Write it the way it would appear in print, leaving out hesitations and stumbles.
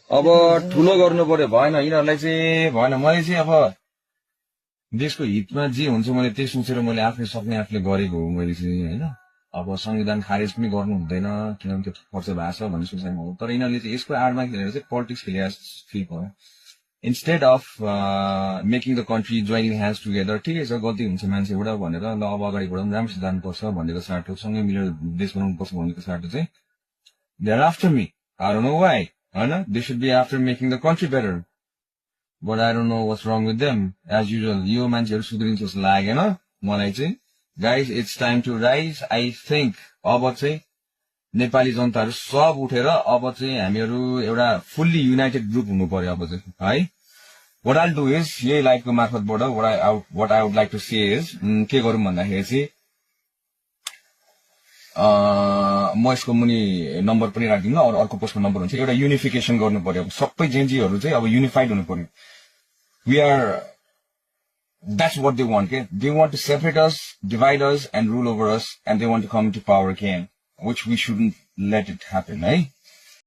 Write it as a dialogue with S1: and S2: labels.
S1: अब ठुलो गर्नु पर्यो भएन यिनीहरूलाई चाहिँ भएन मैले चाहिँ अब देशको हितमा जे हुन्छ मैले त्यही सोचेर मैले आफूले सक्ने आफूले गरेको हो मैले चाहिँ होइन अब संविधान खारेज पनि गर्नु हुँदैन किनभने त्यो खर्च भएको छ भन्ने सोचाइमा हो तर यिनीहरूले चाहिँ यसको आडमा खेलेर चाहिँ पोलिटिक्स खेले फिल भयो instead of making the country joining hands together ठिकै छ गल्ती हुन्छ मान्छेबाट भनेर ल अब अगाडि बढाउँ राम्रोसित जानुपर्छ भनेको साटो सँगै मिलेर देश बनाउनुपर्छ भनेको साटो चाहिँ they are after me I don't know why होइन they should be after making the country better but I don't know what's wrong with them as usual यो मान्छेहरू सुध्रिन्छ जस्तो लागेन मलाई चाहिँ guys it's time to rise I think अब चाहिँ नेपाली जनताहरू सब उठेर अब चाहिँ हामीहरू एउटा फुल्ली युनाइटेड ग्रुप हुनु पर्यो अब चाहिँ है वाट आई डु इज यही लाइफको मार्फतबाट what I would like to say is के गरौँ भन्दाखेरि चाहिँ म यसको मुनि नम्बर पनि राखिदिनु अरू अर्को पोस्टको नम्बर हुन्छ एउटा युनिफिकेसन गर्नु पर्यो अब सबै जेन्जीहरू चाहिँ अब युनिफाइड हुनु पर्यो we are that's what they want के they want to separate us divide us and rule over us and they want to come to power gain which we shouldn't let it happen, right?